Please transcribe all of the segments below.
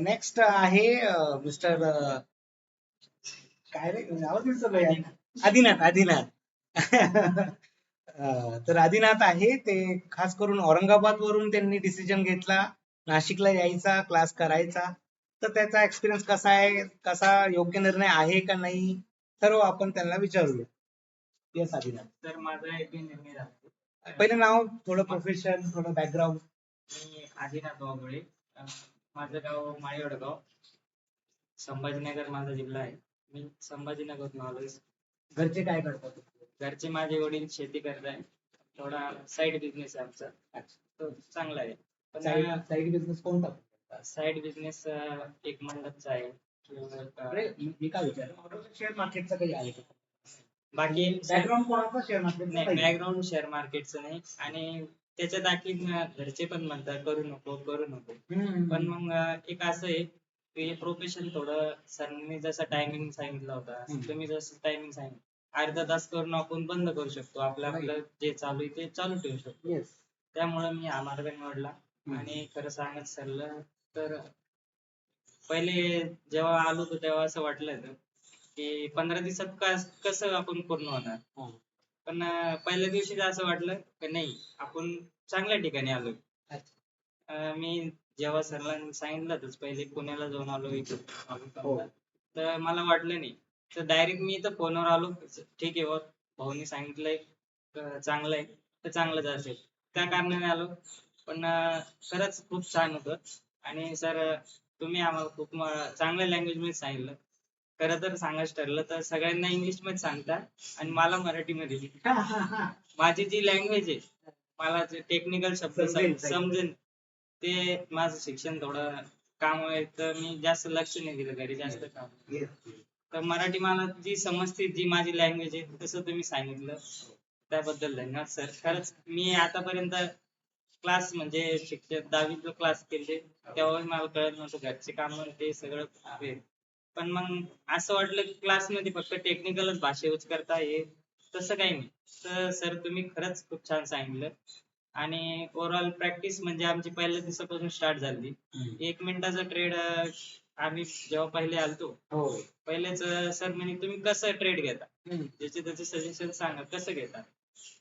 Next आहे mister काय रे नाव दिसत आदिनाथ आदिनाथ. तर आदिनाथ आहे ते खास करून औरंगाबाद वरून त्यांनी डिसिजन घेतला नाशिकला यायचा क्लास करायचा. तर त्याचा एक्सपिरियन्स कसा आहे, कसा योग्य निर्णय आहे का नाही, सर्व आपण त्यांना विचारूया. येस आदिनाथ. तर माझा एक निर्णय झाला. पहिलं नाव, थोडं प्रोफेशन, थोडं बॅकग्राऊंड. मी आदिनाथ वाघोळे. माझं गाव माळेवडगाव, संभाजीनगर माझा जिल्हा आहे. मी संभाजीनगरहून आलोय. घरचे काय करतात? घरचे माझे वडील शेती करताय. थोडा साईड बिझनेस आहे आमचा. तो चांगला आहे. पण साईड बिझनेस कोणता? साईड बिझनेस एक मंडपचा आहे. अरे मी काय विचार शेअर मार्केटचं काही आहे का? बाकी बॅकग्राऊंड कोणाचा शेअर मार्केट नाही, बॅकग्राऊंड शेअर मार्केटचं नाही. आणि त्याच्यात आणखी घरचे पण म्हणतात करू नको करू नको. पण मग एक असं आहे की प्रोफेशन थोडं सरांनी जसा टायमिंग सांगितला होता, तुम्ही जसं टायमिंग सांगितलं अर्धा तास करून आपण बंद करू शकतो. आपलं जे चालू आहे ते चालू ठेवू शकतो. त्यामुळे मी हा मार्ग निवडला. आणि खरं सांगत सरलं तर पहिले जेव्हा आलो होतो तेव्हा असं वाटलं की 15 दिवसात कसं आपण पूर्ण होणार. पण पहिल्या दिवशी असं वाटलं की नाही, आपण चांगल्या ठिकाणी आलो. मी जेव्हा सरला सांगितलं होतं पहिले पुण्याला जाऊन आलो इकडे, तर मला वाटलं नाही. तर डायरेक्ट मी इथं फोनवर आलो, ठीक आहे भाऊनी सांगितलंय चांगलं आहे तर चांगलंच असेल, त्या कारणाने आलो. पण खरंच खूप छान होतं. आणि सर तुम्ही आम्हाला खूप चांगल्या लँग्वेज मध्ये सांगितलं. खरं तर सांगायचं ठरलं तर सगळ्यांना इंग्लिश मध्ये सांगता आणि मला मराठीमध्ये. माझी जी लँग्वेज आहे, मला जे टेक्निकल शब्द समजेल ते माझं शिक्षण थोडं काम आहे, तर मी जास्त लक्ष नाही दिलं घरी जास्त काम. तर मराठी मला जी समजते, जी माझी लँग्वेज आहे, तसं तुम्ही सांगितलं त्याबद्दल धन्यवाद सर. खरंच मी आतापर्यंत क्लास म्हणजे शिक्षण 10वी क्लास केले तेव्हा मला कळत नव्हतं घरचे काम ते सगळं आहे. पण मग असं वाटलं की क्लासमध्ये फक्त टेक्निकलच भाषा यूज करता ये, तसं काही नाही. तर सर तुम्ही खरंच खूप छान सांगितलं. आणि ओव्हरऑल प्रॅक्टिस म्हणजे आमची पहिल्या दिवसापासून स्टार्ट झाली. 1 मिनिटाचा ट्रेड आम्ही जेव्हा पहिले आलतो पहिलेच सर म्हणे तुम्ही कसं ट्रेड घेता, ज्याचे त्याचे सजेशन सांगा कसं घेता.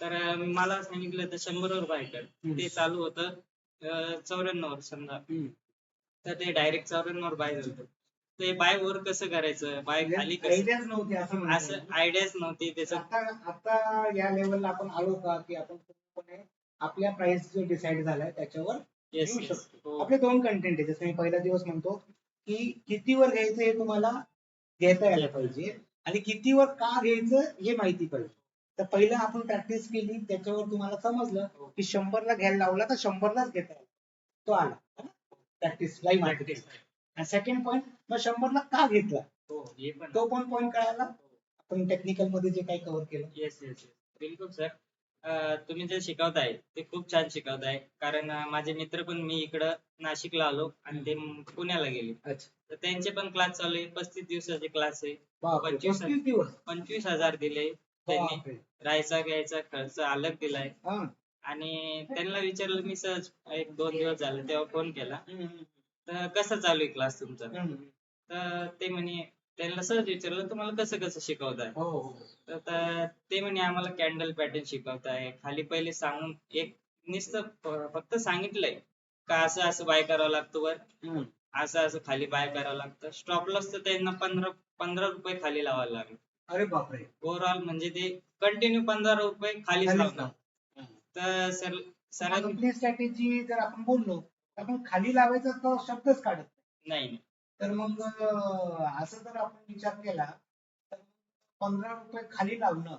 तर मला सांगितलं तर 100 वर बाय कर. ते चालू होतं 94 वर समजा, तर ते डायरेक्ट 94 वर बाय झालं. ते बाय वर कसं करायचं, बाय खाली आयडियाच नव्हती असं आयडियाच नव्हती त्याचं. आता या लेवलला आपण आलो का की आपण पूर्णपणे आपल्या प्राइस जो डिसाइड झालाय त्याच्यावर येऊ शकतो. आपले 2 कंटेंट आहे, जसं मी पहिला दिवस म्हणतो की कितीवर घ्यायचं हे तुम्हाला घेता यायला पाहिजे आणि कितीवर का घ्यायचं हे माहिती पाहिजे. तर पहिलं आपण प्रॅक्टिस केली, त्याच्यावर तुम्हाला समजलं की 100 ला घ्यायला लावला तर 100 लाच घेता येईल. तो आला प्रॅक्टिस लाईव्ह मार्केटिंग. आणि सेकंड पॉईंट, मग 100 ला का घेतला तो पण पॉईंट कळाला. आपण टेक्निकल मध्ये जे काही कव्हर केलं. येस येस बिलकुल सर. तुम्ही जे शिकवताय ते खूप छान शिकवताय. कारण माझे मित्र पण मी इकडं नाशिकला आलो आणि ते पुण्याला गेले. तर त्यांचे पण क्लास चालू आहे. 35 दिवसाचे क्लास आहे. 25,000 दिले त्यांनी. राहायचा घ्यायचा खर्च अलग दिलाय. आणि त्यांना विचारलं मी सहज 1-2 दिवस झाले तेव्हा फोन केला, तर कसं चालू आहे क्लास तुमचा. तर ते म्हणे, त्यांना सहज विचारलं तुम्हाला कसं कसं शिकवताय. तर ते म्हणे आम्हाला कॅन्डल पॅटर्न शिकवताय. खाली पहिले सांगून एक नुसतं फक्त सांगितलंय का असं असं बाय करावं लागतं वर, असं असं खाली बाय करावं लागतं. स्टॉप लॉस तर त्यांना 15 रुपये खाली लावायला लागले. अरे बापरे. ओव्हरऑल म्हणजे ते कंटिन्यू 15 रुपये खालीच लावतात. तर सर आपली स्ट्रॅटेजी जर आपण बोललो तर आपण खाली लावायचा तो शब्दच काढत नाही. तर मग असं जर आपण विचार केला तर 15 रुपये खाली लावणं,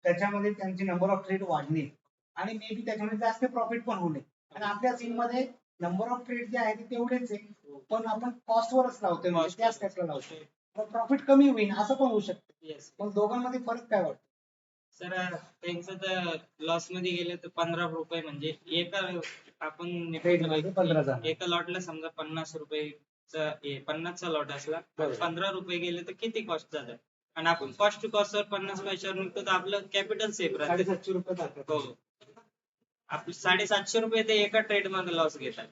त्याच्यामध्ये त्यांची नंबर ऑफ ट्रेड वाढणे आणि मे बी त्याच्यामध्ये जास्त प्रॉफिट पण होणे. आणि आपल्या सीन मध्ये नंबर ऑफ ट्रेड जे आहे ते तेवढेच आहे, पण आपण कॉस्टवरच लावतोय, म्हणजे त्या स्टेपला लावतोय, मग प्रॉफिट कमी होईल असं पण होऊ शकतं. मग दोघांमध्ये फरक काय वाटतो सर. त्यांचं तर लॉस मध्ये गेले तर 15 रुपये म्हणजे आपण एका लॉटला समजा 50 रुपयेचा 50चा लॉट असला, 15 रुपये गेले तर किती कॉस्ट झालं. आणि आपण कॉस्ट टू कॉस्ट वर 50 पैशावर निघतो तर आपलं कॅपिटल सेफ राहते. 750 रुपये जातात. हो, आपले 750 रुपये ते एका ट्रेड मध्ये लॉस घेतात.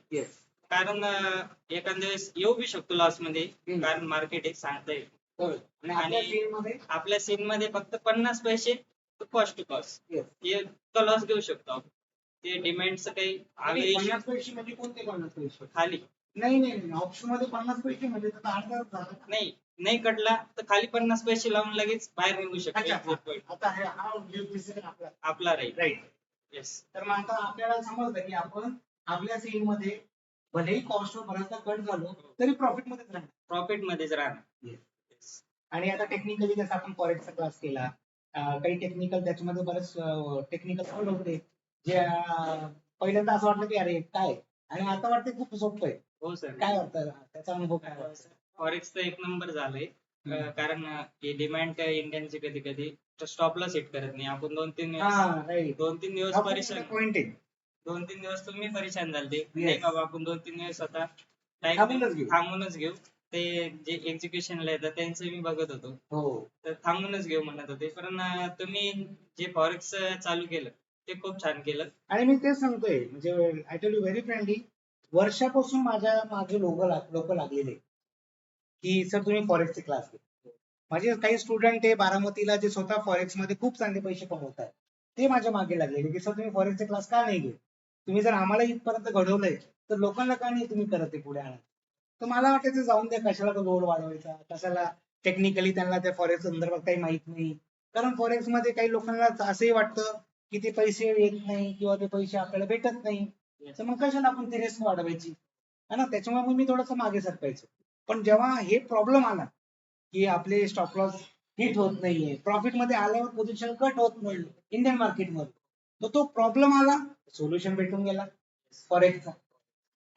कारण एखाद्या वेळेस येऊ बी शकतो लॉस मध्ये, हम्म. कारण मार्केट एक सांगता येईल. होय. आणि आपल्या आणि field मध्ये आपल्या सीन मध्ये फक्त 50 पैसे कॉस्ट टू कॉस्ट Yes. हे लॉस घेऊ शकतो आपण. ते डिमांडचं काही आगे 50 पैसे म्हणजे कोणते 50 पैसे? खाली नाही ऑप्शन मध्ये 50 पैसे म्हणजे तर अर्धा झाला. नाही नाही कटला तर खाली 50 पैसे लावून लगेच बाहेर निघू अच्छा शकतो. आता हा decision आपला आपला राहील. राईट. येस. तर मग आता आपल्याला समजलं की आपण आपल्या सेल मध्ये भलेही कॉस्ट बराचसा कट झालो तरी प्रॉफिट मध्येच राहणार. प्रॉफिट मध्येच राहणार. Yes. आणि आता टेक्निकली जसं आपण फॉरेक्सचा क्लास केला, काही टेक्निकल त्याच्यामध्ये बरेच टेक्निकल वर्ड होते जे पहिल्यांदा असं वाटलं की अरे काय, आणि आता वाटतं खूप सोपं आहे. हो सर. काय वाटतं त्याचा अनुभव काय वाटतं? फॉरेक्स तर एक नंबर झालंय. कारण हे डिमांड इंडियनचे कधी कधी स्टॉपला सेट करत नाही. आपण 2-3 दिवस हा राईट. 2-3 दिवस परेशान पॉइंट आहे. 2-3 दिवस तुम्ही परेशान झालते. Yes. नाही बाबा आपण 2-3 दिवस आता थांबूनच घेऊ. ते जे एक्झिक्युशनला येतात त्यांचं मी बघत होतो. हो. तर थांबूनच घेऊ म्हणत होते. पण तुम्ही जे फॉरेक्स चालू केलं ते खूप छान केलं. आणि मी तेच सांगतोय, म्हणजे I tell you very friendly, वर्षापासून माझ्या मागे लोक लागलेले की सर तुम्ही फॉरेक्सचे क्लास घ्या. माझे काही स्टुडंट आहे बारामतीला जे स्वतः फॉरेक्स मध्ये खूप चांगले पैसे कमवतात, ते माझ्या मागे लागलेले की सर तुम्ही फॉरेक्सचे क्लास का नाही घेत, तुम्ही जर आम्हाला इथपर्यंत घडवलंय तर लोकांना का नाही तुम्ही करत आहे पुढे आणत. तर मला वाटायचं जाऊन द्या, कशाला तो लोड वाढवायचा, कशाला टेक्निकली त्यांना त्या फॉरेक्स संदर्भात काही माहित नाही. कारण फॉरेक्स मध्ये काही लोकांना असंही वाटतं की ते पैसे येत नाही किंवा ते पैसे आपल्याला भेटत नाही, तर मग कशाला आपण ती रिस्क वाढवायची है ना. त्याच्यामुळे मग मी थोडंसं मागे सरकायचो. पण जेव्हा हे प्रॉब्लेम आला की आपले स्टॉप लॉस हिट होत नाहीये, प्रॉफिट मध्ये आल्यावर पोझिशन कट होत नाही इंडियन मार्केटमध्ये, तर तो प्रॉब्लेम आला, सोल्युशन भेटून गेला फॉरेक्सचा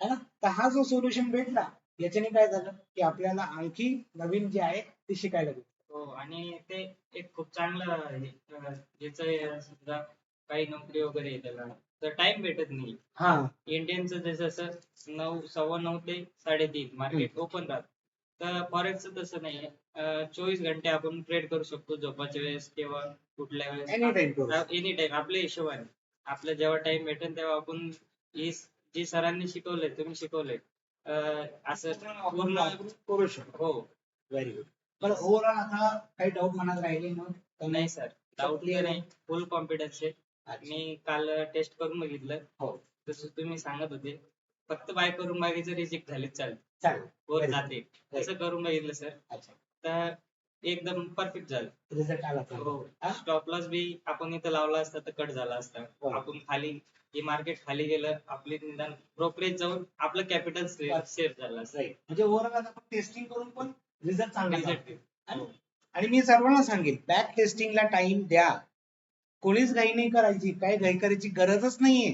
है ना. तर हा जो सोल्युशन भेटला याच्याने काय झालं की आपल्याला आणखी नवीन जे आहे ते शिकायला भेटलं. हो. आणि ते एक खूप चांगलं ज्याचं समजा काही नोकरी वगैरे आहे त्याला तर टाइम भेटत नाही. हा इंडियनचं जसं 9, 9:15 ते 3:30 मार्केट ओपन राहतं. तर फॉरेक्सचं तसं नाहीये. 24 घंटे आपण ट्रेड करू शकतो, झोपाच्या वेळेस किंवा कुठल्या वेळेस एनी टाइम करू. एनी टाइम आपल्या हिशोबाने. आपलं जेव्हा टाइम भेटेल तेव्हा आपण जी सरांनी शिकवलंय तुम्ही शिकवलंय असं पूर्ण करू शकतो. हो. Very good. पण ओव्हरऑल आता काही डाऊट मनात राहिले मग? नाही सर, डाऊट नाही, फुल कॉन्फिडन्स आहे. मी काल टेस्ट करून बघितलं. हो. जसं तुम्ही सांगत होते फक्त बाय करून बघायचं, रिजेक्ट झाले चालेल. वर जाते तसं करून बघितलं सर. अच्छा. तर एकदम परफेक्ट झालं. रिझल्ट आला तर. हो. हा? स्टॉप लॉस बी आपण इथं लावला असता तर कट झाला असता. हो. आपण खाली हे मार्केट खाली गेलं, आपले निदान ब्रोकरेज जाऊन आपलं कॅपिटल सेफ झालं असतं. राईट. म्हणजे ओव्हरऑल आपण टेस्टिंग करून पण रिझल्ट चांगला Result झाला. हो. आणि मी सर्वांना सांगेन बॅक टेस्टिंगला टाइम द्या. कोणीच घाई नाही करायची, काही घाई करायची गरजच नाहीये.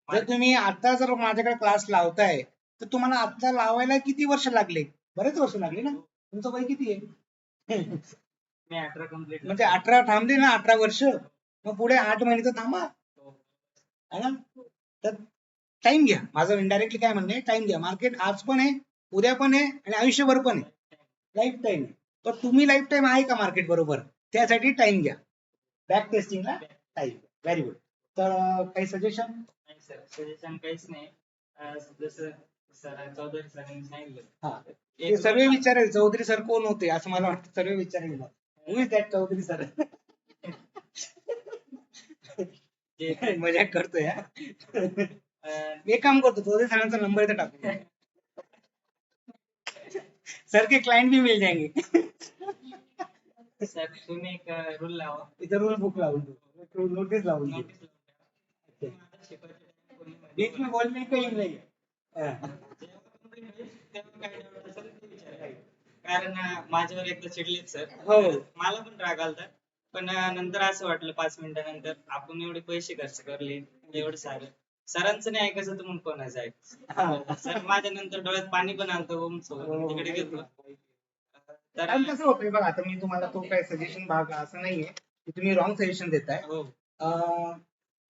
जर तुम्ही आता जर माझ्याकडे क्लास लावताय तर तुम्हाला आता लावायला किती वर्ष लागले? बरेच वर्ष लागले ना. तुमचं वय किती आहे? मी 18 कम्प्लीट म्हणजे 18 थांबले ना, 18 वर्ष, मग पुढे 8 महिने तर थांबा है ना. तर टाइम घ्या. माझं इनडायरेक्टली काय म्हणणं आहे, टाइम घ्या. मार्केट आज पण आहे, उद्या पण आहे आणि आयुष्यभर पण आहे, लाईफ टाइम आहे. तर तुम्ही लाईफ टाइम आहे का मार्केट बरोबर, त्यासाठी टाइम घ्या. Back टेस्टिंगला time. Very good. तर काही सजेशन? नाही सर, सजेशन काहीच नाही. जसं सर चौधरी सरांनी सांगितलं. हा, ते सर्व विचारेल चौधरी सर कोण होते असं मला वाटतं. सर्व विचारेल हु इज दॅट चौधरी सर. मजाक करतोय हा. एक काम करतो, चौधरी सरांचा नंबर इथे टाकतो. सर के क्लाइंट भी मिल जाएंगे. सर तुम्ही एक रूल लावा. इथं रूल बुक लावून दो, नोटीस लावून दो. नोटीस लावून ठेवा. बीच में बोलने का ही नहीं. कारण माझ्यावर एकदा चिडलेत सर. हो. मला पण राग आलता, पण नंतर असं वाटलं 5 मिनिटानंतर आपण एवढे पैसे खर्च करले, एवढं सारं सरांचं नाही ऐकायचं तर मग कोणाचं ऐकायचं. सर माझ्या नंतर डोळ्यात पाणी पण आलतं ओम सोबत तिकडे गेलो. तर कारण कसं होतंय बघा, आता मी तुम्हाला तो काय सजेशन भाग असं नाहीये की तुम्ही रॉंग सजेशन देताय. हो.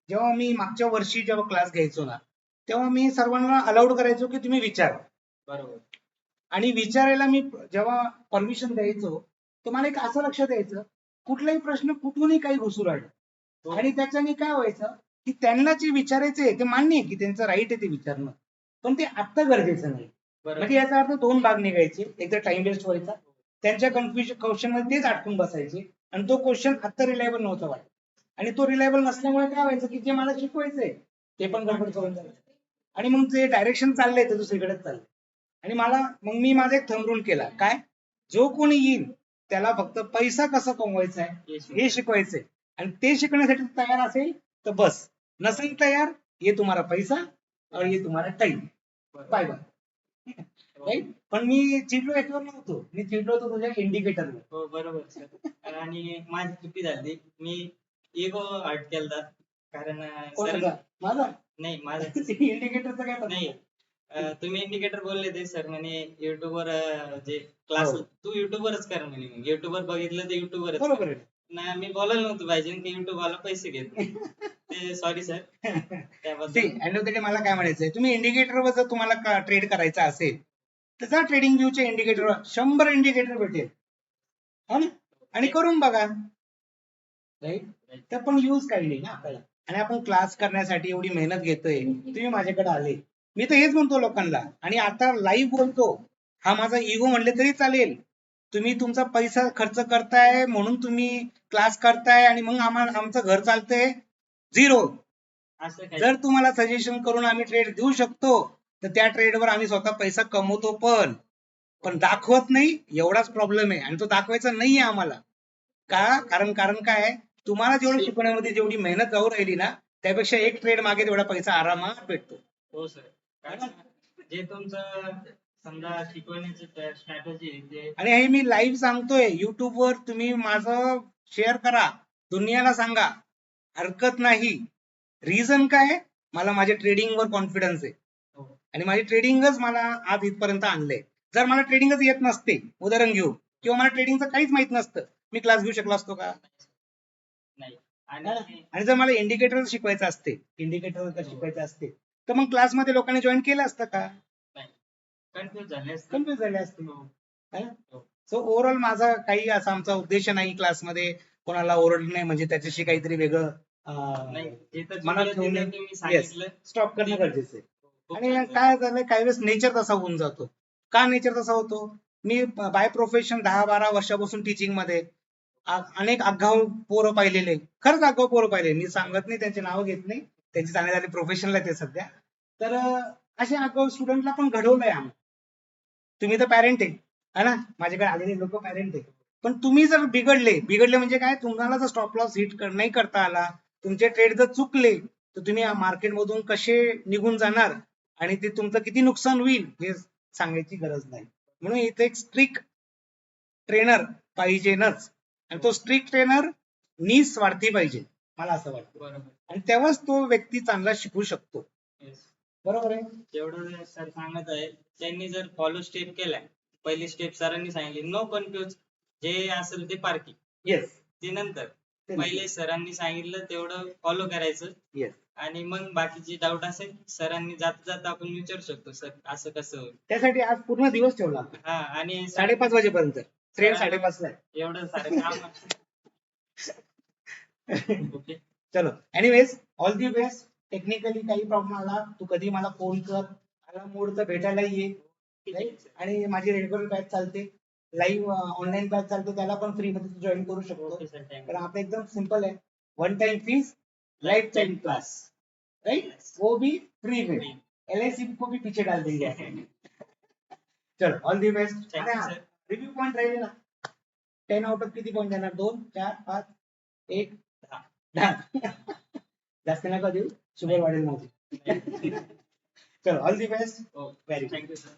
जेव्हा मी मागच्या वर्षी जेव्हा क्लास घ्यायचो ना, तेव्हा मी सर्वांना अलाउड करायचो की तुम्ही विचारा. बरोबर. आणि विचारायला मी जेव्हा परमिशन द्यायचो तर मला एक असं लक्षात यायचं, कुठलाही प्रश्न कुठूनही काही घुसू राहिला. आणि त्याच्याने काय व्हायचं की त्यांना जे विचारायचे ते मान्य आहे की त्यांचं राईट आहे ते विचारणं, पण ते आता गरजेचं नाही. बरोबर. म्हणजे याचा अर्थ दोन भाग निघायचे, एकदा टाइम वेस्ट व्हायचा, त्यांच्या कन्फ्युजन क्वेश्चन मध्ये तेच अडकून बसायचे आणि तो क्वेश्चन आता रिलायबल नव्हता वाटत आणि तो रिलायबल नसल्यामुळे काय व्हायचं की जे मला शिकवायचंय ते पण गडबड करून जायचं आणि मग ते डायरेक्शन चाललंय ते दुसरीकडेच चाललंय. आणि मग मी माझा एक थंब रूल केला, काय, जो कोणी येईल त्याला फक्त पैसा कसा कमवायचा आहे हे शिकवायचंय आणि ते शिकण्यासाठी तयार असेल तर बस, नसेल तयार, ये तुम्हारा पैसा और ये तुम्हारा टाइम, बाय बाय. राईट. पण मी चिडलो याच्यावर नव्हतो, मी चिडलो होतो तुझ्या इंडिकेटरवर. हो बरोबर सर. आणि माझी चुकी झाली, मी इगो हर्ट केलता. कारण कोणाचा? माझा नाही माझा इंडिकेटरचा काय नाही. नाही. तुम्ही इंडिकेटर बोलले ते सर म्हणे युट्यूबवर जे क्लास, हो. तू युट्यूबवरच कर म्हणे. मग युट्यूबवर बघितलं तर युट्यूबवरच बरोबर आहे. ना, मी बोलायला नव्हतं पाहिजे की युट्यूब वाला पैसे घेत नाही. ते सॉरी सर त्याबद्दल. एंड ऑफ द डे मला काय म्हणायचंय, तुम्ही इंडिकेटरवर जर तुम्हाला ट्रेड करायचा असेल तर जा ट्रेडिंग व्ह्यूच्या इंडिकेटरवर, 100 इंडिकेटर भेटेल हा ना, आणि करून बघा. राईट. तर पण यूज काही नाही ना आपल्याला. आणि आपण क्लास करण्यासाठी एवढी मेहनत घेतोय, तुम्ही माझ्याकडे आले, मी तर हेच म्हणतो लोकांना आणि आता लाईव्ह बोलतो, हा माझा इगो म्हणले तरी चालेल. तुम्ही तुमचा पैसा खर्च करताय म्हणून तुम्ही क्लास करताय आणि मग आमचं घर चालतंय झिरो. जर तुम्हाला सजेशन करून आम्ही ट्रेड देऊ शकतो तर त्या ट्रेडवर आम्ही स्वतः पैसा कमवतो, पण दाखवत नाही, एवढाच प्रॉब्लेम आहे. आणि तो दाखवायचा नाहीये आम्हाला. का? कारण काय आहे, तुम्हाला जेवढं शिकवण्यामध्ये जेवढी मेहनत जाऊ राहिली ना, त्यापेक्षा एक ट्रेड मागे तेवढा पैसा आरामात भेटतो. हो सर. कारण जे तुमचं समजा शिकवण्याची स्ट्रॅटेजी आणि हे मी लाईव्ह सांगतोय युट्यूबवर, तुम्ही माझं शेअर करा, दुनियाला सांगा, हरकत नाही. रिझन काय, मला माझ्या ट्रेडिंगवर कॉन्फिडन्स आहे आणि माझी ट्रेडिंगच मला आज इथपर्यंत आणलंय. जर मला ट्रेडिंगच येत नसते, उदाहरण घेऊ, किंवा मला ट्रेडिंगचं काहीच माहित नसतं, मी क्लास घेऊ शकलो असतो का? नाही. आणि जर मला इंडिकेटर शिकवायचं असते तर मग क्लासमध्ये लोकांनी जॉईन केलं असतं का? कन्फ्युज झाले असते. सो ओव्हरऑल माझा काही असा आमचा उद्देश नाही क्लासमध्ये कोणाला ओरडलं नाही, म्हणजे त्याच्याशी काहीतरी वेगळं मनात ठेवून स्टॉप करणं गरजेचं आहे. आणि काय झालंय, काही वेळेस नेचर तसा होऊन जातो. का नेचर तसा होतो? मी बाय प्रोफेशन 10-12 वर्षापासून टीचिंग मध्ये अनेक आगाऊ पोरं पाहिलेले, खरंच आगाऊ पोरं पाहिले, मी सांगत नाही, त्यांचे नाव घेत नाही, त्यांची चांगले झाले प्रोफेशनल आहे ते सध्या. तर असे आगाऊ स्टुडंटला पण घडवलंय आम्ही. तुम्ही तर पॅरेंट आहे ना, माझ्याकडे आलेले लोक पॅरेंट आहे. पण तुम्ही जर बिघडले म्हणजे काय, तुम्हाला जर स्टॉप लॉस हिट नाही करता आला, तुमचे ट्रेड जर चुकले, तर तुम्ही मार्केटमधून कसे निघून जाणार आणि ते तुमचं किती नुकसान होईल हे सांगायची गरज नाही. म्हणून इथे एक स्ट्रिक्ट ट्रेनर पाहिजेनच, आणि तो स्ट्रिक्ट ट्रेनर निस्वार्थी पाहिजे, मला असं वाटतं. आणि तेव्हाच तो व्यक्ती चांगला शिकू शकतो. बरोबर आहे. जेवढं सर सांगत आहे, त्यांनी जर फॉलो स्टेप केलाय, पहिली स्टेप सरांनी सांगितली, नो कन्फ्युज, जे असेल ते पार्किंग. येस. ते नंतर पहिले सरांनी सांगितलं तेवढं फॉलो करायचं. येस. आणि मग बाकीची डाऊट असेल सरांनी जाता आपण विचारू शकतो, सर असं कसं होईल. त्यासाठी आज पूर्ण दिवस ठेवला. हा. आणि 5:30 वाजेपर्यंत ट्रेन 5:30 ला आहे. एवढं सारं काम. ओके, चलो, anyways, all the best. Technically काही प्रॉब्लेम आला तू कधी मला फोन कर, मला मूडचं भेटायला ये. आणि माझी रेग्युलर बॅच चालते, लाईव्ह ऑनलाईन बॅच चालते, त्याला पण फ्री मध्ये जॉईन करू शकतो. तर आपलं एकदम सिंपल आहे, one time fees, life time class, right, वो भी फ्री में, LIC को भी पीछे डाल देंगे. चलो, all the best. Review point राहिले ना, 10 आउट ऑफ किती पॉइंट देणार? 2, 4, 5, 1, 10. जास्त नका देऊ, शुगर वाढेल माझी. चलो, all the best. Very thank you sir.